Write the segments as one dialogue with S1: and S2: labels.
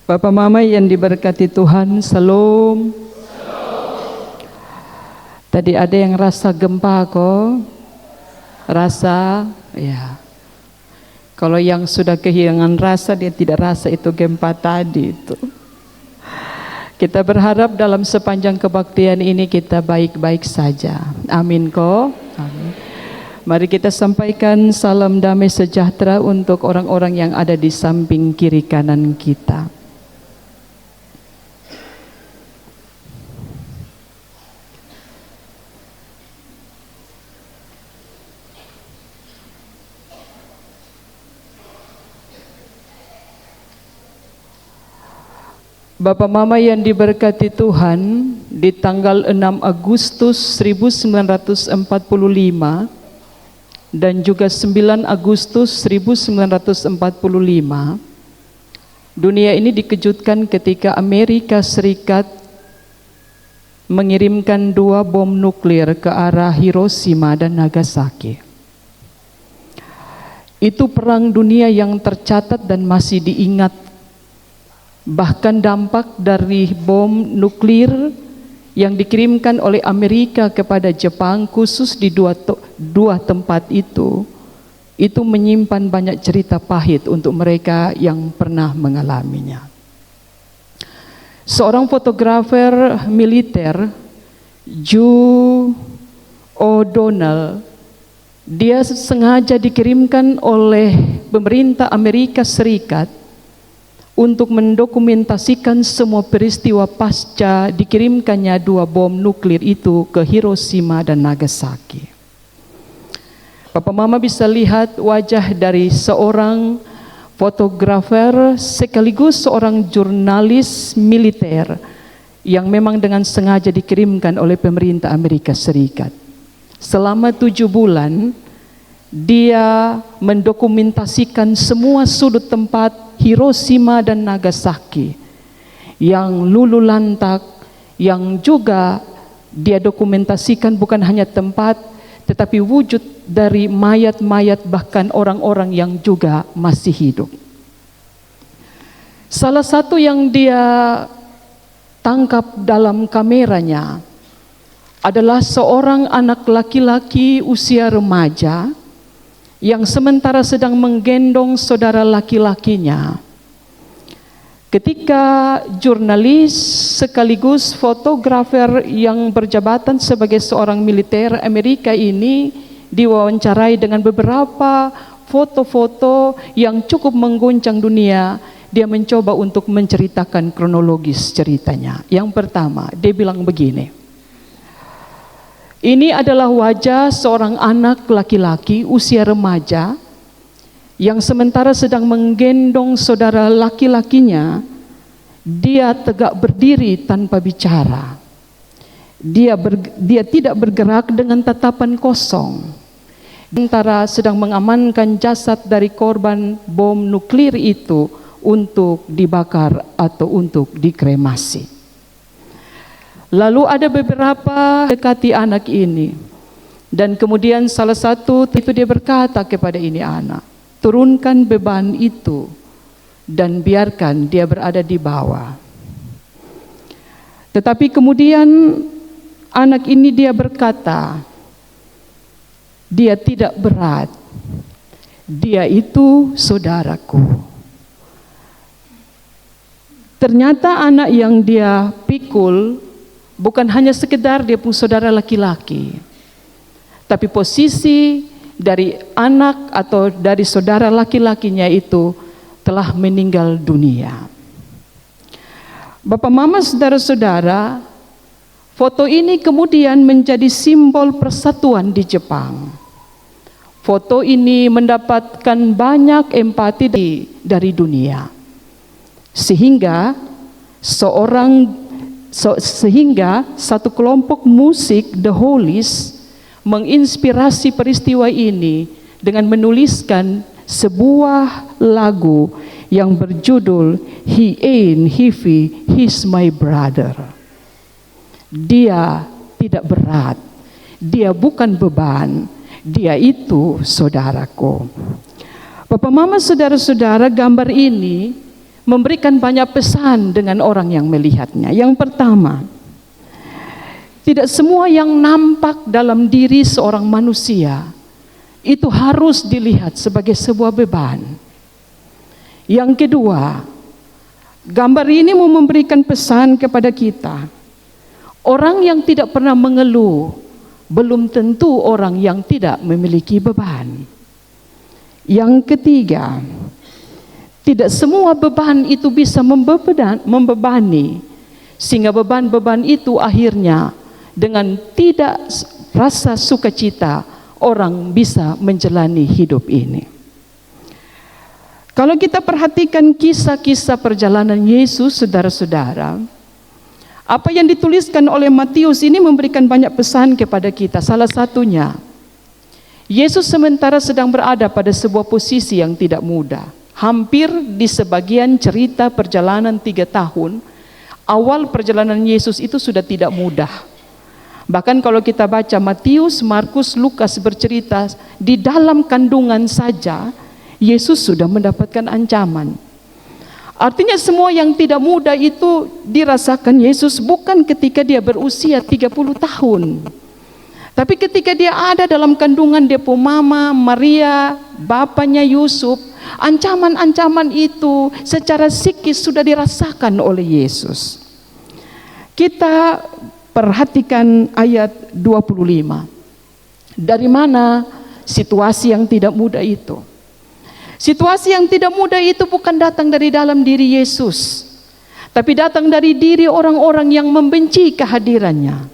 S1: Bapak Mama yang diberkati Tuhan, Salam. Tadi ada yang rasa gempa kok? Rasa, ya. Kalau yang sudah kehilangan rasa, dia tidak rasa itu gempa tadi itu. Kita berharap dalam sepanjang kebaktian ini kita baik-baik saja. Amin kok? Amin. Mari kita sampaikan salam damai sejahtera untuk orang-orang yang ada di samping kiri kanan kita. Bapak Mama yang diberkati Tuhan, di tanggal 6 Agustus 1945 dan juga 9 Agustus 1945, dunia ini dikejutkan ketika Amerika Serikat mengirimkan 2 bom nuklir ke arah Hiroshima dan Nagasaki. Itu perang dunia yang tercatat dan masih diingat. Bahkan dampak dari bom nuklir yang dikirimkan oleh Amerika kepada Jepang, khusus di dua tempat itu menyimpan banyak cerita pahit untuk mereka yang pernah mengalaminya. Seorang fotografer militer, Joe O'Donnell, dia sengaja dikirimkan oleh pemerintah Amerika Serikat untuk mendokumentasikan semua peristiwa pasca dikirimkannya 2 bom nuklir itu ke Hiroshima dan Nagasaki. Bapak Mama bisa lihat wajah dari seorang fotografer sekaligus seorang jurnalis militer yang memang dengan sengaja dikirimkan oleh pemerintah Amerika Serikat. Selama 7 bulan dia mendokumentasikan semua sudut tempat Hiroshima dan Nagasaki yang luluh lantak, yang juga dia dokumentasikan bukan hanya tempat tetapi wujud dari mayat-mayat, bahkan orang-orang yang juga masih hidup. Salah satu yang dia tangkap dalam kameranya adalah seorang anak laki-laki usia remaja yang sementara sedang menggendong saudara laki-lakinya. Ketika jurnalis sekaligus fotografer yang berjabatan sebagai seorang militer Amerika ini diwawancarai dengan beberapa foto-foto yang cukup mengguncang dunia, dia mencoba untuk menceritakan kronologis ceritanya. Yang pertama, dia bilang begini. Ini adalah wajah seorang anak laki-laki usia remaja yang sementara sedang menggendong saudara laki-lakinya. Dia tegak berdiri tanpa bicara. Dia tidak bergerak dengan tatapan kosong. Sementara sedang mengamankan jasad dari korban bom nuklir itu untuk dibakar atau untuk dikremasi. Lalu ada beberapa dekati anak ini, dan kemudian salah satu itu dia berkata kepada ini anak, turunkan beban itu dan biarkan dia berada di bawah. Tetapi kemudian anak ini dia berkata, dia tidak berat, dia itu saudaraku. Ternyata anak yang dia pikul bukan hanya sekedar dia punya saudara laki-laki, tapi posisi dari anak atau dari saudara laki-lakinya itu telah meninggal dunia. Bapak Mama, saudara-saudara, foto ini kemudian menjadi simbol persatuan di Jepang. Foto ini mendapatkan banyak empati dari dunia, sehingga satu kelompok musik The Hollies menginspirasi peristiwa ini dengan menuliskan sebuah lagu yang berjudul He Ain't Heavy, He's My Brother. Dia tidak berat, dia bukan beban, dia itu saudaraku. Bapak Mama, saudara-saudara, gambar ini memberikan banyak pesan dengan orang yang melihatnya. Yang pertama, tidak semua yang nampak dalam diri seorang manusia itu harus dilihat sebagai sebuah beban. Yang kedua, gambar ini mau memberikan pesan kepada kita. Orang yang tidak pernah mengeluh belum tentu orang yang tidak memiliki beban. Yang ketiga, tidak semua beban itu bisa membebani, sehingga beban-beban itu akhirnya dengan tidak rasa sukacita orang bisa menjalani hidup ini. Kalau kita perhatikan kisah-kisah perjalanan Yesus, saudara-saudara, apa yang dituliskan oleh Matius ini memberikan banyak pesan kepada kita. Salah satunya, Yesus sementara sedang berada pada sebuah posisi yang tidak mudah. Hampir di sebagian cerita perjalanan 3 tahun, awal perjalanan Yesus itu sudah tidak mudah. Bahkan kalau kita baca Matius, Markus, Lukas bercerita, di dalam kandungan saja Yesus sudah mendapatkan ancaman. Artinya semua yang tidak mudah itu dirasakan Yesus bukan ketika dia berusia 30 tahun. Tapi ketika dia ada dalam kandungan depo mama, Maria, bapaknya Yusuf, ancaman-ancaman itu secara psikis sudah dirasakan oleh Yesus. Kita perhatikan ayat 25. Dari mana situasi yang tidak mudah itu? Situasi yang tidak mudah itu bukan datang dari dalam diri Yesus, tapi datang dari diri orang-orang yang membenci kehadirannya,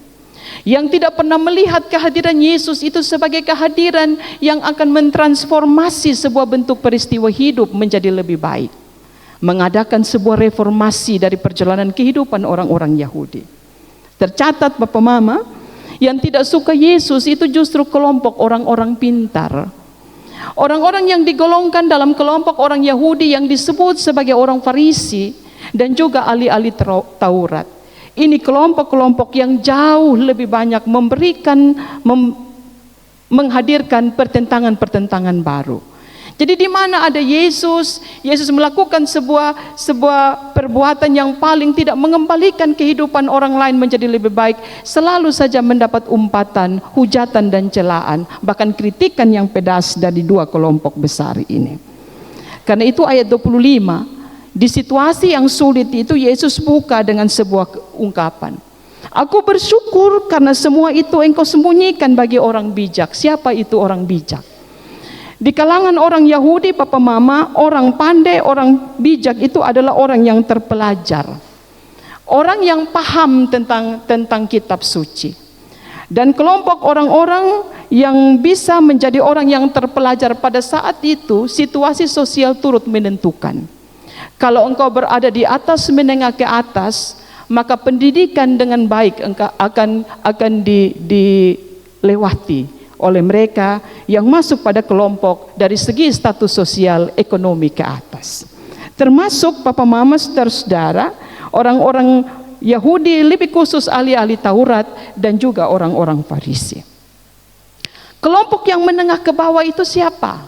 S1: yang tidak pernah melihat kehadiran Yesus itu sebagai kehadiran yang akan mentransformasi sebuah bentuk peristiwa hidup menjadi lebih baik, mengadakan sebuah reformasi dari perjalanan kehidupan orang-orang Yahudi. Tercatat Bapak Mama, yang tidak suka Yesus itu justru kelompok orang-orang pintar, orang-orang yang digolongkan dalam kelompok orang Yahudi yang disebut sebagai orang Farisi dan juga ahli-ahli Taurat. Ini kelompok-kelompok yang jauh lebih banyak menghadirkan pertentangan-pertentangan baru. Jadi di mana ada Yesus, Yesus melakukan sebuah perbuatan yang paling tidak mengembalikan kehidupan orang lain menjadi lebih baik, selalu saja mendapat umpatan, hujatan dan celaan, bahkan kritikan yang pedas dari dua kelompok besar ini. Karena itu ayat 25, di situasi yang sulit itu Yesus buka dengan sebuah ungkapan. Aku bersyukur karena semua itu engkau sembunyikan bagi orang bijak. Siapa itu orang bijak? Di kalangan orang Yahudi, Papa Mama, orang pandai, orang bijak itu adalah orang yang terpelajar, orang yang paham tentang kitab suci. Dan kelompok orang-orang yang bisa menjadi orang yang terpelajar pada saat itu, situasi sosial turut menentukan. Kalau engkau berada di atas menengah ke atas, maka pendidikan dengan baik akan dilewati oleh mereka yang masuk pada kelompok dari segi status sosial ekonomi ke atas. Termasuk Papa Mama, saudara-saudara, orang-orang Yahudi, lebih khusus ahli-ahli Taurat dan juga orang-orang Farisi. Kelompok yang menengah ke bawah itu siapa?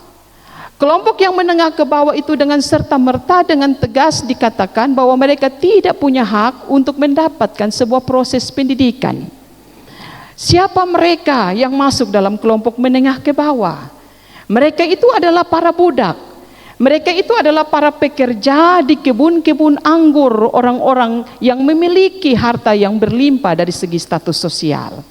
S1: Kelompok yang menengah ke bawah itu dengan serta-merta dengan tegas dikatakan bahwa mereka tidak punya hak untuk mendapatkan sebuah proses pendidikan. Siapa mereka yang masuk dalam kelompok menengah ke bawah? Mereka itu adalah para budak. Mereka itu adalah para pekerja di kebun-kebun anggur, orang-orang yang memiliki harta yang berlimpah dari segi status sosial.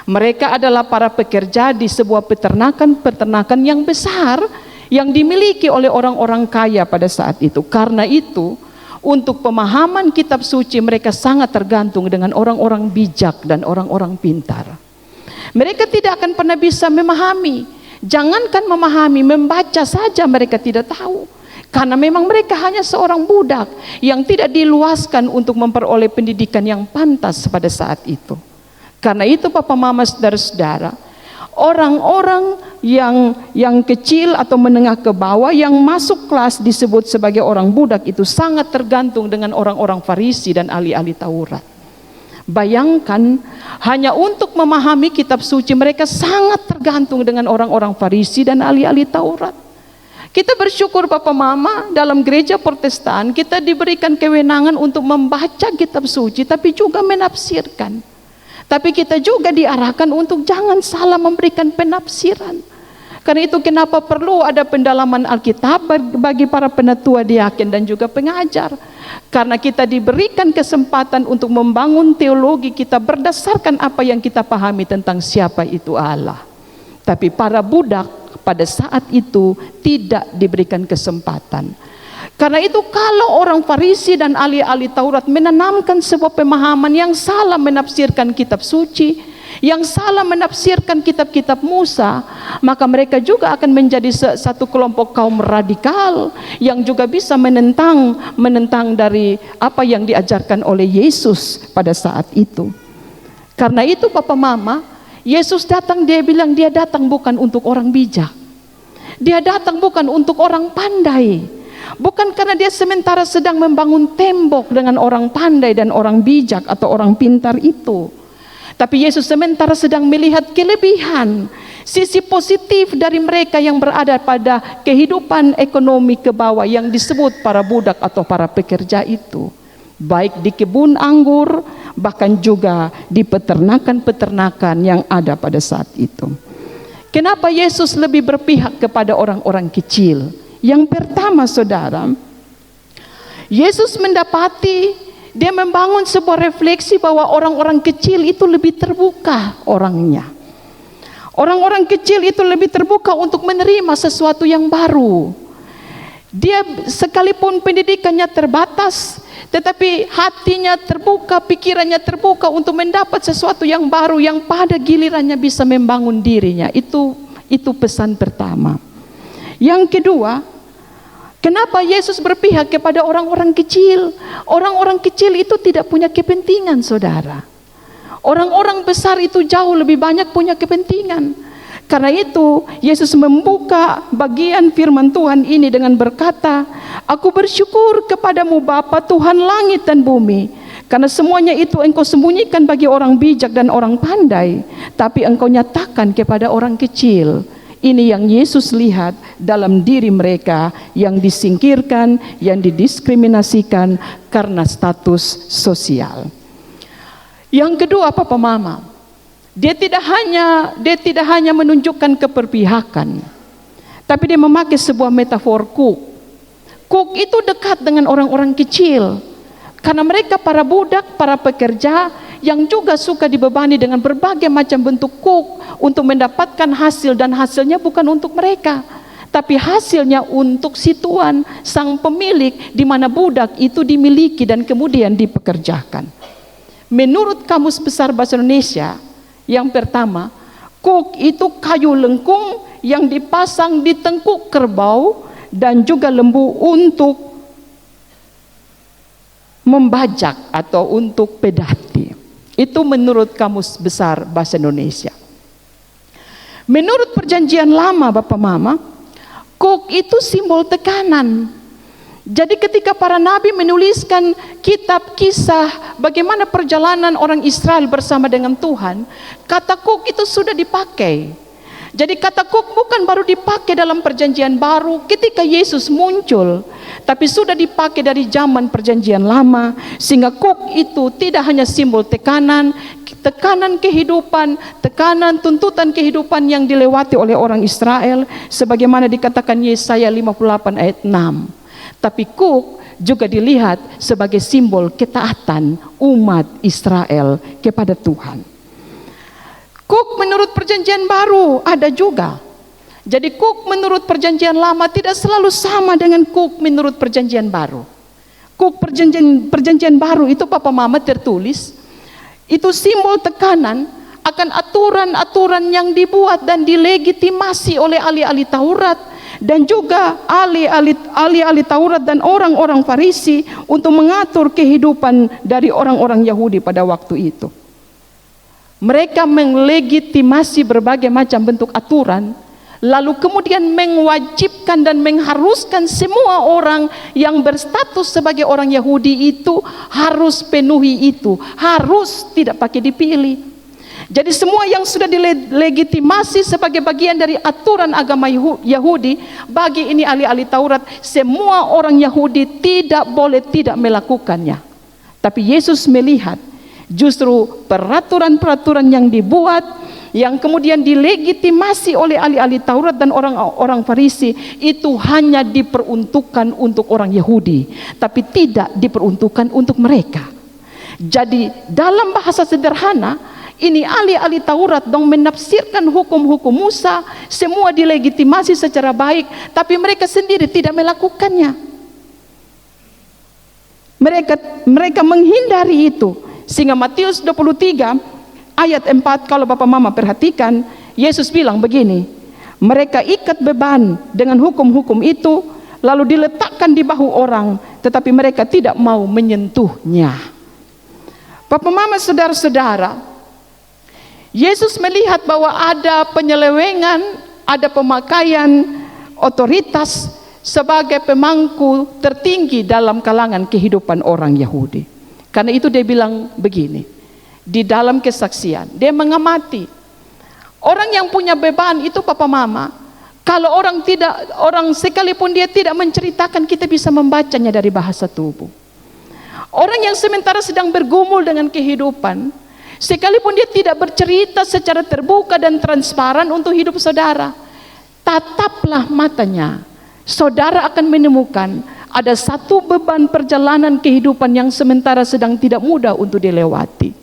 S1: Mereka adalah para pekerja di sebuah peternakan yang besar yang dimiliki oleh orang-orang kaya pada saat itu. Karena itu, untuk pemahaman kitab suci mereka sangat tergantung dengan orang-orang bijak dan orang-orang pintar. Mereka tidak akan pernah bisa memahami. Jangankan memahami, membaca saja mereka tidak tahu. Karena memang mereka hanya seorang budak yang tidak diluaskan untuk memperoleh pendidikan yang pantas pada saat itu. Karena itu Papa Mama, saudara-saudara, orang-orang yang kecil atau menengah ke bawah yang masuk kelas disebut sebagai orang budak itu sangat tergantung dengan orang-orang Farisi dan ahli-ahli Taurat. Bayangkan, hanya untuk memahami kitab suci mereka sangat tergantung dengan orang-orang Farisi dan ahli-ahli Taurat. Kita bersyukur Bapak Mama, dalam gereja Protestan kita diberikan kewenangan untuk membaca kitab suci tapi juga menafsirkan. Tapi kita juga diarahkan untuk jangan salah memberikan penafsiran. Karena itu kenapa perlu ada pendalaman Alkitab bagi para penatua, diaken dan juga pengajar. Karena kita diberikan kesempatan untuk membangun teologi kita berdasarkan apa yang kita pahami tentang siapa itu Allah. Tapi para budak pada saat itu tidak diberikan kesempatan. Karena itu kalau orang Farisi dan ahli-ahli Taurat menanamkan sebuah pemahaman yang salah menafsirkan kitab suci, yang salah menafsirkan kitab-kitab Musa, maka mereka juga akan menjadi satu kelompok kaum radikal yang juga bisa menentang dari apa yang diajarkan oleh Yesus pada saat itu. Karena itu Papa Mama, Yesus datang, dia bilang dia datang bukan untuk orang bijak. Dia datang bukan untuk orang pandai. Bukan karena dia sementara sedang membangun tembok dengan orang pandai dan orang bijak atau orang pintar itu. Tapi Yesus sementara sedang melihat kelebihan, sisi positif dari mereka yang berada pada kehidupan ekonomi ke bawah yang disebut para budak atau para pekerja itu. Baik di kebun anggur, bahkan juga di peternakan-peternakan yang ada pada saat itu. Kenapa Yesus lebih berpihak kepada orang-orang kecil? Yang pertama saudara, Yesus mendapati, dia membangun sebuah refleksi bahwa orang-orang kecil itu lebih terbuka orangnya. Orang-orang kecil itu lebih terbuka untuk menerima sesuatu yang baru. Dia sekalipun pendidikannya terbatas, tetapi hatinya terbuka, pikirannya terbuka untuk mendapat sesuatu yang baru yang pada gilirannya bisa membangun dirinya. Itu pesan pertama. Yang kedua, kenapa Yesus berpihak kepada orang-orang kecil? Orang-orang kecil itu tidak punya kepentingan, saudara. Orang-orang besar itu jauh lebih banyak punya kepentingan. Karena itu, Yesus membuka bagian firman Tuhan ini dengan berkata, "Aku bersyukur kepadamu Bapa Tuhan langit dan bumi, karena semuanya itu engkau sembunyikan bagi orang bijak dan orang pandai, tapi engkau nyatakan kepada orang kecil." Ini yang Yesus lihat dalam diri mereka yang disingkirkan, yang didiskriminasikan karena status sosial. Yang kedua Papa Mama, dia tidak hanya menunjukkan keberpihakan, tapi dia memakai sebuah metafor kuk. Kuk itu dekat dengan orang-orang kecil, karena mereka para budak, para pekerja yang juga suka dibebani dengan berbagai macam bentuk kuk untuk mendapatkan hasil, dan hasilnya bukan untuk mereka, tapi hasilnya untuk si tuan, sang pemilik, di mana budak itu dimiliki dan kemudian dipekerjakan. Menurut Kamus Besar Bahasa Indonesia, yang pertama, kuk itu kayu lengkung yang dipasang di tengkuk kerbau dan juga lembu untuk membajak atau untuk pedati. Itu menurut Kamus Besar Bahasa Indonesia. Menurut Perjanjian Lama Bapak Mama, kuk itu simbol tekanan. Jadi ketika para nabi menuliskan kitab kisah bagaimana perjalanan orang Israel bersama dengan Tuhan, kata kuk itu sudah dipakai. Jadi kata kuk bukan baru dipakai dalam Perjanjian Baru ketika Yesus muncul, tapi sudah dipakai dari zaman Perjanjian Lama, sehingga kuk itu tidak hanya simbol tekanan kehidupan, tekanan tuntutan kehidupan yang dilewati oleh orang Israel, sebagaimana dikatakan Yesaya 58 ayat 6. Tapi kuk juga dilihat sebagai simbol ketaatan umat Israel kepada Tuhan. Kuk menurut Perjanjian Baru ada juga. Jadi kuk menurut Perjanjian Lama tidak selalu sama dengan kuk menurut Perjanjian Baru. Kuk perjanjian Baru itu Papa Mama tertulis, itu simbol tekanan akan aturan-aturan yang dibuat dan dilegitimasi oleh ahli-ahli Taurat dan juga ahli-ahli Taurat dan orang-orang Farisi untuk mengatur kehidupan dari orang-orang Yahudi pada waktu itu. Mereka melegitimasi berbagai macam bentuk aturan, lalu kemudian mewajibkan dan mengharuskan semua orang yang berstatus sebagai orang Yahudi itu harus penuhi itu, harus, tidak pakai dipilih. Jadi semua yang sudah dilegitimasi sebagai bagian dari aturan agama Yahudi, bagi ini ahli-ahli Taurat, semua orang Yahudi tidak boleh tidak melakukannya. Tapi Yesus melihat justru peraturan-peraturan yang dibuat, yang kemudian dilegitimasi oleh ahli-ahli Taurat dan orang-orang Farisi, itu hanya diperuntukkan untuk orang Yahudi, tapi tidak diperuntukkan untuk mereka. Jadi dalam bahasa sederhana, ini ahli-ahli Taurat dong menafsirkan hukum-hukum Musa, semua dilegitimasi secara baik, tapi mereka sendiri tidak melakukannya. Mereka menghindari itu. Sehingga Matius 23 ayat 4, kalau Bapak Mama perhatikan, Yesus bilang begini, mereka ikat beban dengan hukum-hukum itu, lalu diletakkan di bahu orang, tetapi mereka tidak mau menyentuhnya. Bapak Mama, saudara-saudara, Yesus melihat bahwa ada penyelewengan, ada pemakaian otoritas sebagai pemangku tertinggi dalam kalangan kehidupan orang Yahudi. Karena itu dia bilang begini, di dalam kesaksian, dia mengamati orang yang punya beban itu, Papa Mama, kalau orang sekalipun dia tidak menceritakan, kita bisa membacanya dari bahasa tubuh. Orang yang sementara sedang bergumul dengan kehidupan, sekalipun dia tidak bercerita secara terbuka dan transparan untuk hidup saudara, tataplah matanya, saudara akan menemukan ada satu beban perjalanan kehidupan yang sementara sedang tidak mudah untuk dilewati.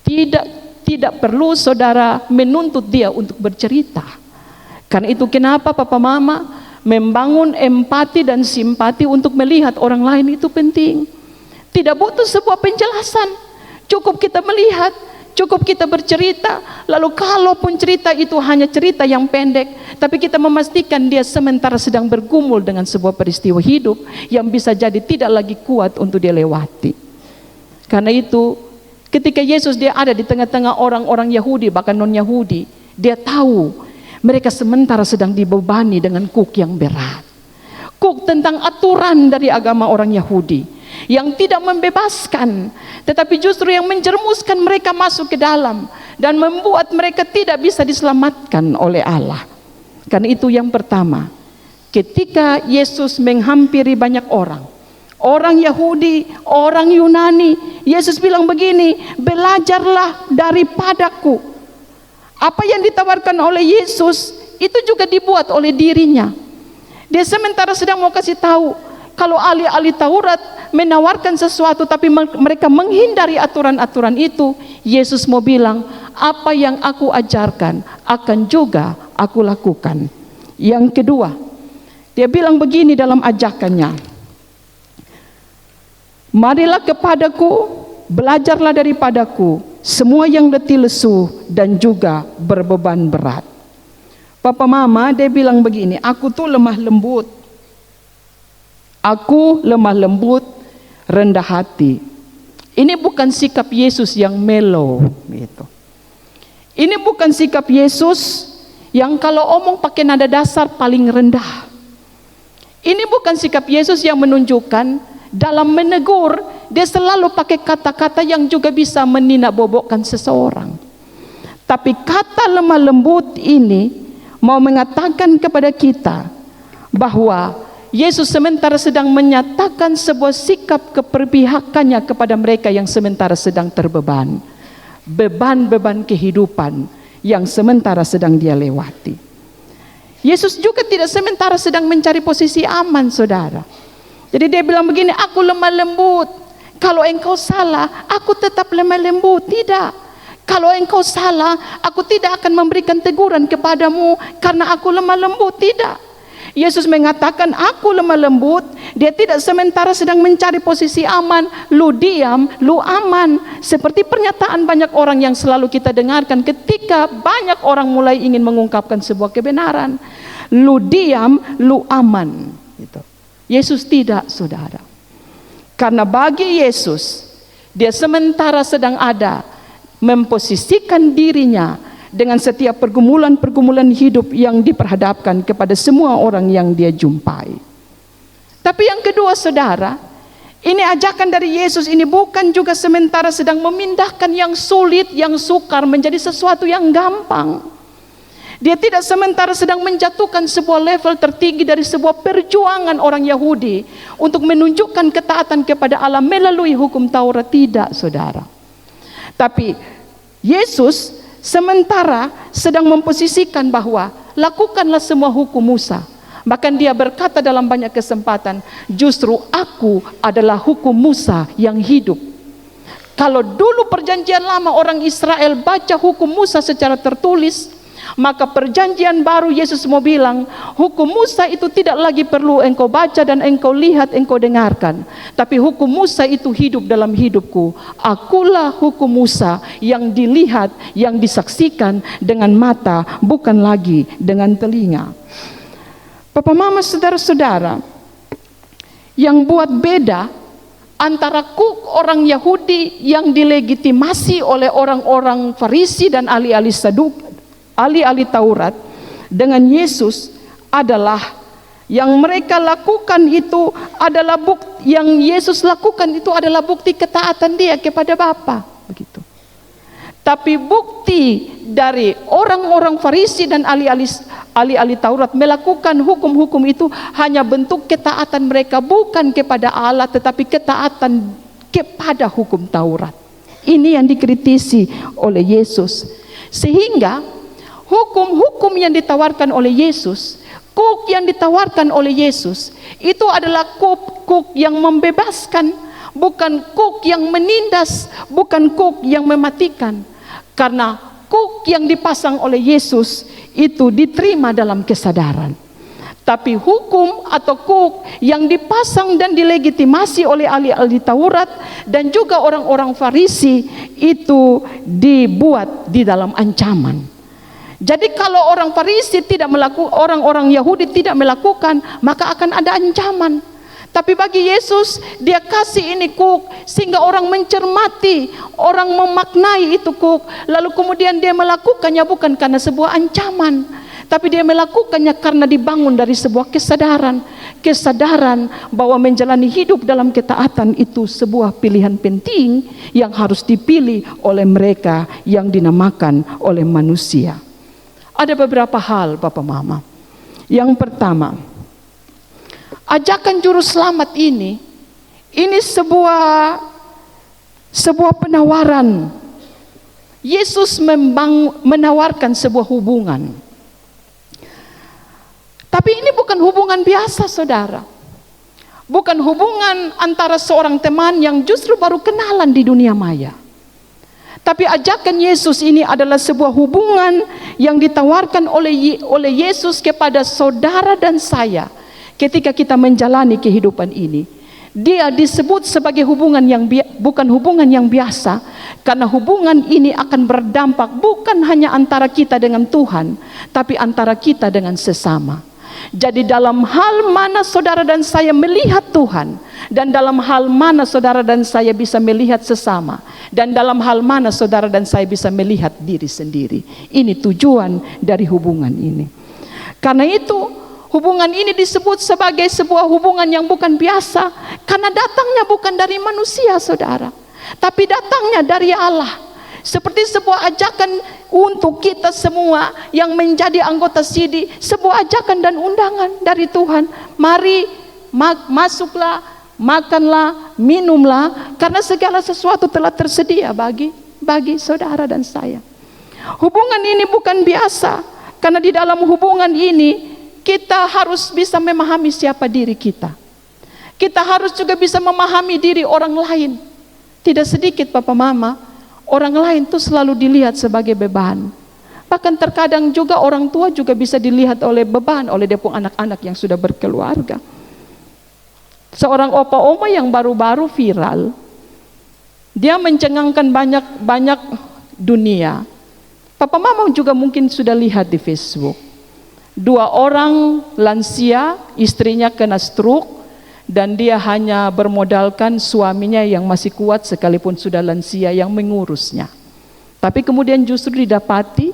S1: Tidak perlu saudara menuntut dia untuk bercerita. Karena itu kenapa Papa Mama membangun empati dan simpati untuk melihat orang lain itu penting. Tidak butuh sebuah penjelasan, cukup kita melihat, cukup kita bercerita. Lalu kalaupun cerita itu hanya cerita yang pendek, tapi kita memastikan dia sementara sedang bergumul dengan sebuah peristiwa hidup yang bisa jadi tidak lagi kuat untuk dia lewati. Karena itu ketika Yesus dia ada di tengah-tengah orang-orang Yahudi, bahkan non-Yahudi, dia tahu mereka sementara sedang dibebani dengan kuk yang berat. Kuk tentang aturan dari agama orang Yahudi yang tidak membebaskan, tetapi justru yang menjermuskan mereka masuk ke dalam dan membuat mereka tidak bisa diselamatkan oleh Allah. Karena itu yang pertama, ketika Yesus menghampiri banyak orang Yahudi, orang Yunani, Yesus bilang begini, belajarlah daripadaku. Apa yang ditawarkan oleh Yesus itu juga dibuat oleh dirinya. Dia sementara sedang mau kasih tahu, kalau ahli-ahli Taurat menawarkan sesuatu tapi mereka menghindari aturan-aturan itu, Yesus mau bilang, apa yang aku ajarkan akan juga aku lakukan. Yang kedua, dia bilang begini dalam ajakannya, marilah kepadaku, belajarlah daripadaku, semua yang letih lesu dan juga berbeban berat. Papa Mama, dia bilang begini, aku tuh lemah lembut. Aku lemah lembut, rendah hati. Ini bukan sikap Yesus yang mellow gitu. Ini bukan sikap Yesus yang kalau omong pakai nada dasar paling rendah. Ini bukan sikap Yesus yang menunjukkan dalam menegur dia selalu pakai kata-kata yang juga bisa meninabobokkan seseorang. Tapi kata lemah lembut ini mau mengatakan kepada kita bahwa Yesus sementara sedang menyatakan sebuah sikap keperpihakannya kepada mereka yang sementara sedang terbeban. Beban-beban kehidupan yang sementara sedang dia lewati. Yesus juga tidak sementara sedang mencari posisi aman, saudara. Jadi dia bilang begini, aku lemah lembut. Kalau engkau salah, aku tetap lemah lembut. Tidak. Kalau engkau salah, aku tidak akan memberikan teguran kepadamu karena aku lemah lembut. Tidak. Yesus mengatakan aku lemah lembut. Dia tidak sementara sedang mencari posisi aman, lu diam, lu aman. Seperti pernyataan banyak orang yang selalu kita dengarkan ketika banyak orang mulai ingin mengungkapkan sebuah kebenaran. Lu diam, lu aman gitu. Yesus tidak, saudara. Karena bagi Yesus, dia sementara sedang ada memposisikan dirinya dengan setiap pergumulan-pergumulan hidup yang diperhadapkan kepada semua orang yang dia jumpai. Tapi yang kedua, saudara, Ini ajakan dari Yesus ini bukan juga sementara sedang memindahkan yang sulit, yang sukar menjadi sesuatu yang gampang. Dia tidak sementara sedang menjatuhkan sebuah level tertinggi dari sebuah perjuangan orang Yahudi untuk menunjukkan ketaatan kepada Allah melalui hukum Taurat. Tidak, saudara. Tapi Yesus sementara sedang memposisikan bahwa lakukanlah semua hukum Musa. Bahkan dia berkata dalam banyak kesempatan, justru aku adalah hukum Musa yang hidup. Kalau dulu perjanjian lama orang Israel baca hukum Musa secara tertulis, maka perjanjian baru Yesus mau bilang, hukum Musa itu tidak lagi perlu engkau baca dan engkau lihat, engkau dengarkan. Tapi hukum Musa itu hidup dalam hidupku. Akulah hukum Musa yang dilihat, yang disaksikan dengan mata, bukan lagi dengan telinga. Bapak, mama, saudara-saudara, yang buat beda antara kuk orang Yahudi yang dilegitimasi oleh orang-orang Farisi dan ahli-ahli Taurat dengan Yesus adalah yang mereka lakukan itu adalah yang Yesus lakukan itu adalah bukti ketaatan dia kepada Bapa, begitu. Tapi bukti dari orang-orang Farisi dan ahli-ahli Taurat melakukan hukum-hukum itu hanya bentuk ketaatan mereka bukan kepada Allah, tetapi ketaatan kepada hukum Taurat. Ini yang dikritisi oleh Yesus. Sehingga hukum-hukum yang ditawarkan oleh Yesus, kuk yang ditawarkan oleh Yesus, itu adalah kuk yang membebaskan, bukan kuk yang menindas, bukan kuk yang mematikan. Karena kuk yang dipasang oleh Yesus itu diterima dalam kesadaran. Tapi hukum atau kuk yang dipasang dan dilegitimasi oleh ahli-ahli Taurat dan juga orang-orang Farisi itu dibuat di dalam ancaman. Jadi kalau orang Farisi tidak melakukan, orang-orang Yahudi tidak melakukan, maka akan ada ancaman. Tapi bagi Yesus, dia kasih ini kuk sehingga orang mencermati, orang memaknai itu kuk, lalu kemudian dia melakukannya bukan karena sebuah ancaman, tapi dia melakukannya karena dibangun dari sebuah kesadaran bahwa menjalani hidup dalam ketaatan itu sebuah pilihan penting yang harus dipilih oleh mereka yang dinamakan oleh manusia. Ada beberapa hal, Bapak Mama. Yang pertama, ajakan juru selamat ini sebuah penawaran. Yesus menawarkan sebuah hubungan. Tapi ini bukan hubungan biasa, saudara. Bukan hubungan antara seorang teman yang justru baru kenalan di dunia maya. Tapi ajakan Yesus ini adalah sebuah hubungan yang ditawarkan oleh Yesus kepada saudara dan saya. Ketika kita menjalani kehidupan ini, dia disebut sebagai hubungan yang bukan hubungan yang biasa, karena hubungan ini akan berdampak bukan hanya antara kita dengan Tuhan, tapi antara kita dengan sesama. Jadi dalam hal mana saudara dan saya melihat Tuhan, dan dalam hal mana saudara dan saya bisa melihat sesama, dan dalam hal mana saudara dan saya bisa melihat diri sendiri. Ini tujuan dari hubungan ini. Karena itu hubungan ini disebut sebagai sebuah hubungan yang bukan biasa, karena datangnya bukan dari manusia, saudara, tapi datangnya dari Allah. Seperti sebuah ajakan untuk kita semua yang menjadi anggota SIDI, sebuah ajakan dan undangan dari Tuhan. Mari masuklah, makanlah, minumlah, karena segala sesuatu telah tersedia bagi saudara dan saya. Hubungan ini bukan biasa, karena di dalam hubungan ini kita harus bisa memahami siapa diri kita. Kita harus juga bisa memahami diri orang lain. Tidak sedikit, Papa Mama, orang lain itu selalu dilihat sebagai beban. Bahkan terkadang juga orang tua juga bisa dilihat oleh beban oleh depung anak-anak yang sudah berkeluarga. Seorang opa-oma yang baru-baru viral, dia mencengangkan banyak dunia. Papa Mama juga mungkin sudah lihat di Facebook. 2 orang lansia, istrinya kena stroke, dan dia hanya bermodalkan suaminya yang masih kuat sekalipun sudah lansia yang mengurusnya. Tapi kemudian justru didapati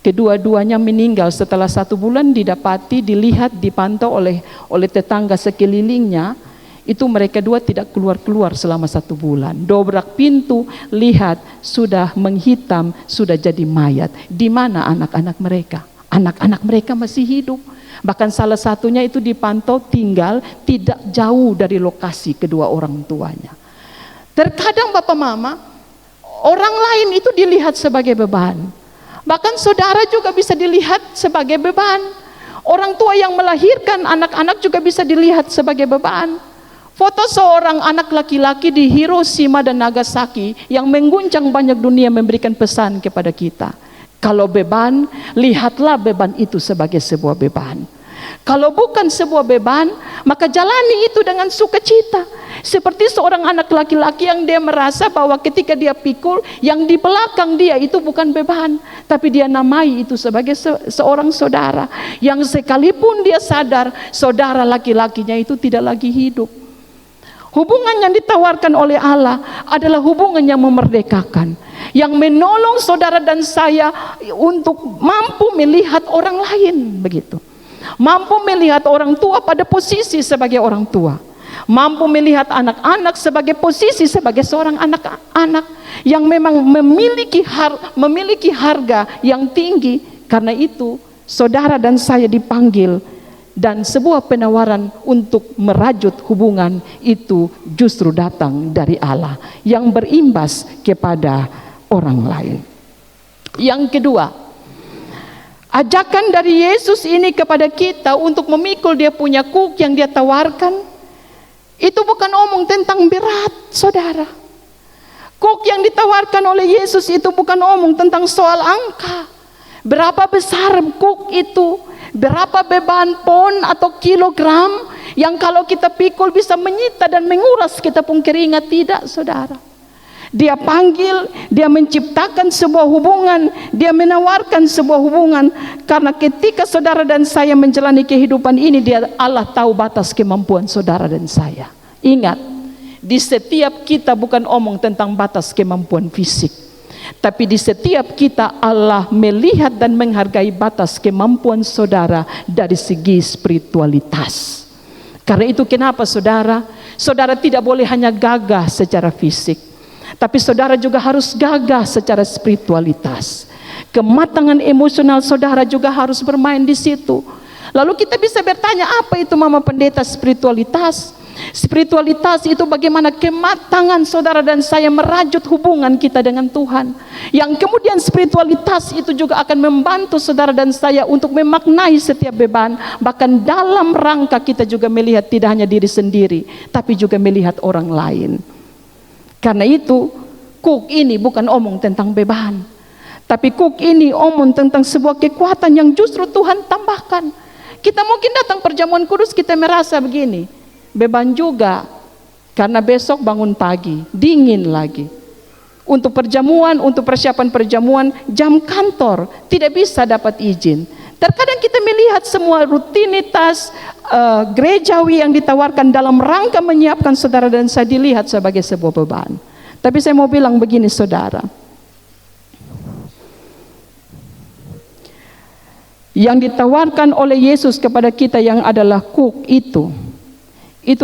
S1: kedua-duanya meninggal setelah 1 bulan, dilihat, dipantau oleh tetangga sekelilingnya. Itu mereka dua tidak keluar-keluar selama 1 bulan. Dobrak pintu, lihat sudah menghitam, sudah jadi mayat. Di mana anak-anak mereka? Anak-anak mereka masih hidup. Bahkan salah satunya itu dipantau tinggal tidak jauh dari lokasi kedua orang tuanya. Terkadang Bapak Mama, orang lain itu dilihat sebagai beban. Bahkan saudara juga bisa dilihat sebagai beban. Orang tua yang melahirkan anak-anak juga bisa dilihat sebagai beban. Foto seorang anak laki-laki di Hiroshima dan Nagasaki yang mengguncang banyak dunia memberikan pesan kepada kita. Kalau beban, lihatlah beban itu sebagai sebuah beban. Kalau bukan sebuah beban, maka jalani itu dengan sukacita. Seperti seorang anak laki-laki yang dia merasa bahwa ketika dia pikul, yang di belakang dia itu bukan beban, tapi dia namai itu sebagai seorang saudara. Yang sekalipun dia sadar, saudara laki-lakinya itu tidak lagi hidup. Hubungan yang ditawarkan oleh Allah adalah hubungan yang memerdekakan, yang menolong saudara dan saya untuk mampu melihat orang lain, begitu. Mampu melihat orang tua pada posisi sebagai orang tua, mampu melihat anak-anak sebagai posisi sebagai seorang anak-anak yang memang memiliki harga yang tinggi. Karena itu saudara dan saya dipanggil, dan sebuah penawaran untuk merajut hubungan itu justru datang dari Allah yang berimbas kepada orang lain. Yang kedua, ajakan dari Yesus ini kepada kita untuk memikul dia punya kuk yang dia tawarkan, itu bukan omong tentang berat, saudara. Kuk yang ditawarkan oleh Yesus itu bukan omong tentang soal angka. Berapa besar kuk itu? Berapa beban pon atau kilogram yang kalau kita pikul bisa menyita dan menguras kita pun keringat? Tidak, saudara. Dia panggil, dia menciptakan sebuah hubungan, dia menawarkan sebuah hubungan. Karena ketika saudara dan saya menjalani kehidupan ini, Allah tahu batas kemampuan saudara dan saya. Ingat, di setiap kita bukan omong tentang batas kemampuan fisik, tapi di setiap kita Allah melihat dan menghargai batas kemampuan saudara dari segi spiritualitas. Karena itu kenapa saudara tidak boleh hanya gagah secara fisik, tapi saudara juga harus gagah secara spiritualitas. Kematangan emosional saudara juga harus bermain di situ. Lalu kita bisa bertanya, apa itu Mama Pendeta spiritualitas? Spiritualitas itu bagaimana kematangan saudara dan saya merajut hubungan kita dengan Tuhan. Yang kemudian spiritualitas itu juga akan membantu saudara dan saya untuk memaknai setiap beban. Bahkan dalam rangka kita juga melihat tidak hanya diri sendiri, tapi juga melihat orang lain. Karena itu kuk ini bukan omong tentang beban, tapi kuk ini omong tentang sebuah kekuatan yang justru Tuhan tambahkan. Kita mungkin datang perjamuan kudus kita merasa begini, beban juga karena besok bangun pagi, dingin lagi. Untuk perjamuan, untuk persiapan perjamuan, jam kantor tidak bisa dapat izin. Terkadang kita melihat semua rutinitas gerejawi yang ditawarkan dalam rangka menyiapkan saudara dan saya dilihat sebagai sebuah beban. Tapi saya mau bilang begini saudara, yang ditawarkan oleh Yesus kepada kita yang adalah kuk itu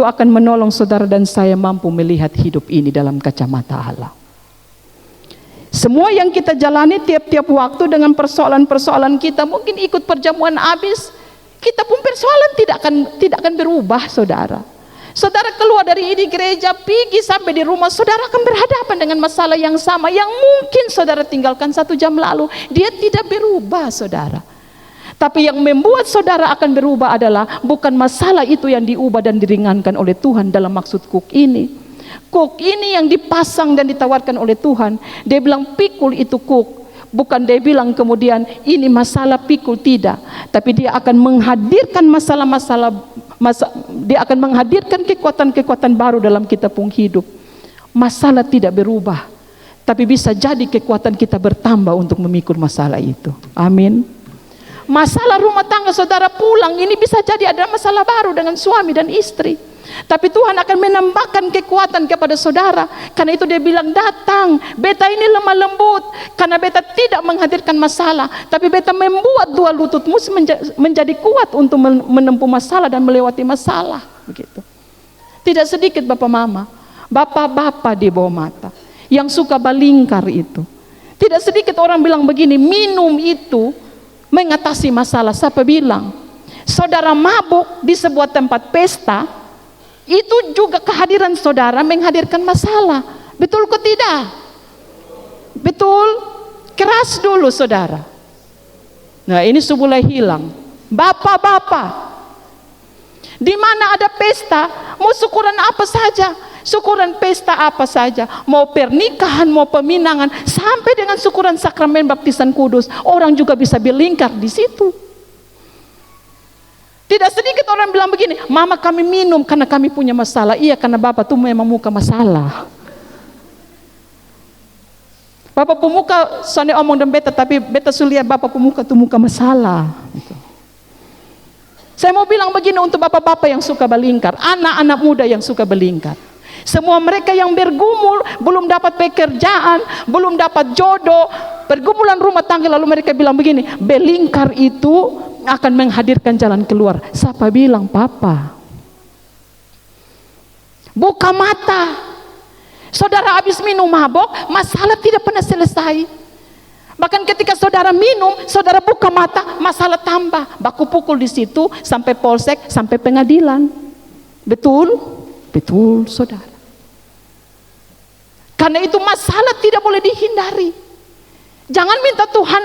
S1: akan menolong saudara dan saya mampu melihat hidup ini dalam kacamata Allah. Semua yang kita jalani tiap-tiap waktu dengan persoalan-persoalan kita, mungkin ikut perjamuan habis, kita pun persoalan tidak akan berubah, saudara. Saudara keluar dari ini gereja, pergi sampai di rumah, saudara akan berhadapan dengan masalah yang sama yang mungkin saudara tinggalkan 1 jam lalu. Dia tidak berubah, saudara. Tapi yang membuat saudara akan berubah adalah bukan masalah itu yang diubah dan diringankan oleh Tuhan dalam maksud kuk ini. Kuk ini yang dipasang dan ditawarkan oleh Tuhan. Dia bilang pikul itu kuk. Bukan dia bilang kemudian ini masalah pikul, tidak. Tapi dia akan menghadirkan dia akan menghadirkan kekuatan-kekuatan baru dalam kita pun hidup. Masalah tidak berubah, tapi bisa jadi kekuatan kita bertambah untuk memikul masalah itu. Amin. Masalah rumah tangga saudara pulang, ini bisa jadi ada masalah baru dengan suami dan istri. Tapi Tuhan akan menambahkan kekuatan kepada saudara. Karena itu dia bilang, datang, beta ini lemah lembut. Karena beta tidak menghadirkan masalah, tapi beta membuat dua lututmu menjadi kuat untuk menempuh masalah dan melewati masalah. Begitu. Tidak sedikit bapak mama, bapak-bapak di bawah mata yang suka balingkar itu. Tidak sedikit orang bilang begini, minum itu mengatasi masalah. Siapa bilang? Saudara mabuk di sebuah tempat pesta, itu juga kehadiran saudara menghadirkan masalah. Betul kok tidak? Betul? Keras dulu saudara. Nah ini mulai hilang. Bapak-bapak, di mana ada pesta, mau syukuran apa saja, syukuran pesta apa saja, mau pernikahan, mau peminangan, sampai dengan syukuran sakramen baptisan kudus, orang juga bisa berlingkar di situ. Tidak sedikit orang bilang begini, mama kami minum karena kami punya masalah. Iya, karena bapak tuh memang muka masalah. Bapak pemuka soalnya omong dan beta, tapi beta sulihat bapak pemuka tuh muka masalah. Gitu. Saya mau bilang begini untuk bapak-bapak yang suka berlingkar, anak-anak muda yang suka berlingkar. Semua mereka yang bergumul, belum dapat pekerjaan, belum dapat jodoh, pergumulan rumah tangga, lalu mereka bilang begini, berlingkar itu akan menghadirkan jalan keluar. Siapa bilang? Papa. Buka mata. Saudara habis minum mabok, masalah tidak pernah selesai. Bahkan ketika saudara minum, saudara buka mata, masalah tambah. Baku pukul di situ sampai polsek, sampai pengadilan. Betul? Betul, saudara. Karena itu masalah tidak boleh dihindari. Jangan minta Tuhan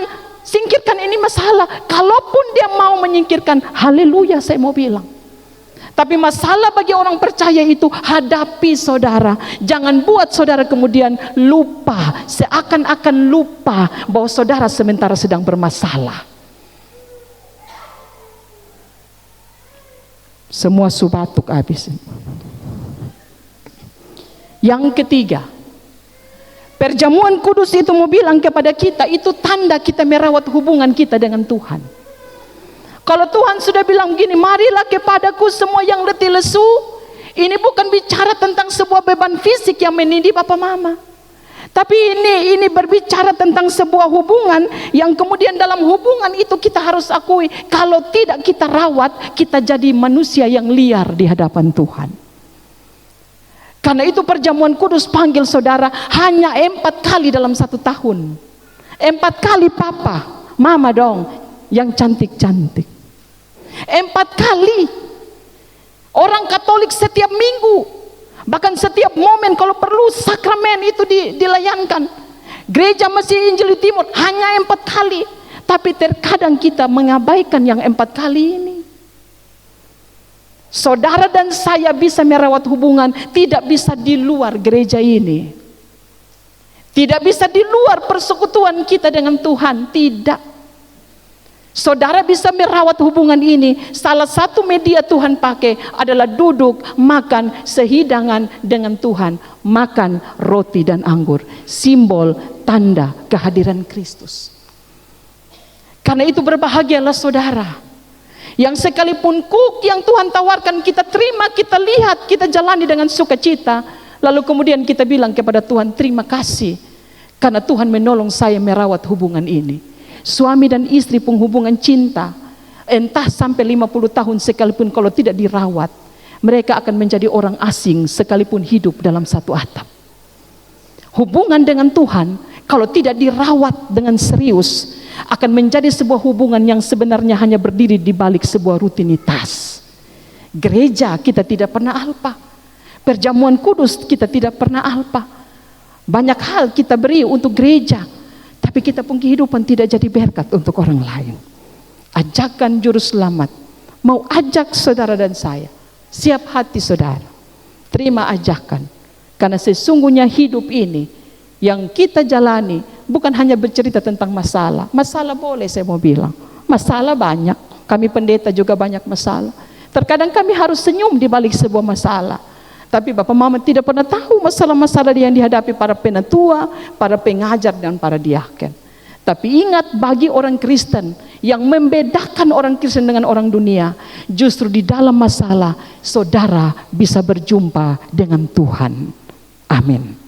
S1: singkirkan ini masalah. Kalaupun dia mau menyingkirkan, haleluya saya mau bilang. Tapi masalah bagi orang percaya itu hadapi saudara. Jangan buat saudara kemudian lupa, seakan-akan lupa bahwa saudara sementara sedang bermasalah. Semua subatuk habis. Yang ketiga, perjamuan kudus itu mau bilang kepada kita, itu tanda kita merawat hubungan kita dengan Tuhan. Kalau Tuhan sudah bilang gini, marilah kepadaku semua yang letih lesu, ini bukan bicara tentang sebuah beban fisik yang menindih bapak mama, tapi ini berbicara tentang sebuah hubungan yang kemudian dalam hubungan itu kita harus akui, kalau tidak kita rawat, kita jadi manusia yang liar di hadapan Tuhan. Karena itu perjamuan kudus panggil saudara hanya 4 kali dalam 1 tahun. 4 kali papa, mama dong, yang cantik-cantik. 4 kali. Orang Katolik setiap minggu, bahkan setiap momen kalau perlu sakramen itu dilayankan. Gereja Mesir Injili Timur hanya 4 kali. Tapi terkadang kita mengabaikan yang 4 kali ini. Saudara dan saya bisa merawat hubungan, tidak bisa di luar gereja ini. Tidak bisa di luar persekutuan kita dengan Tuhan, tidak. Saudara bisa merawat hubungan ini. Salah satu media Tuhan pakai adalah duduk, makan, sehidangan dengan Tuhan. Makan roti dan anggur. Simbol, tanda kehadiran Kristus. Karena itu berbahagialah saudara. Yang sekalipun kuk yang Tuhan tawarkan kita terima, kita lihat, kita jalani dengan sukacita. Lalu kemudian kita bilang kepada Tuhan, terima kasih. Karena Tuhan menolong saya merawat hubungan ini. Suami dan istri penghubungan cinta, entah sampai 50 tahun sekalipun kalau tidak dirawat, mereka akan menjadi orang asing sekalipun hidup dalam satu atap. Hubungan dengan Tuhan kalau tidak dirawat dengan serius, akan menjadi sebuah hubungan yang sebenarnya hanya berdiri di balik sebuah rutinitas. Gereja kita tidak pernah alpa, perjamuan kudus kita tidak pernah alpa. Banyak hal kita beri untuk gereja, tapi kita pun kehidupan tidak jadi berkat untuk orang lain. Ajakan juru selamat mau ajak saudara dan saya, siap hati saudara, terima ajakan. Karena sesungguhnya hidup ini yang kita jalani bukan hanya bercerita tentang masalah. Masalah boleh saya mau bilang, masalah banyak. Kami pendeta juga banyak masalah. Terkadang kami harus senyum di balik sebuah masalah. Tapi Bapak Mama tidak pernah tahu masalah-masalah yang dihadapi para penatua, para pengajar dan para diaken. Tapi ingat, bagi orang Kristen yang membedakan orang Kristen dengan orang dunia, justru di dalam masalah saudara bisa berjumpa dengan Tuhan. Amin.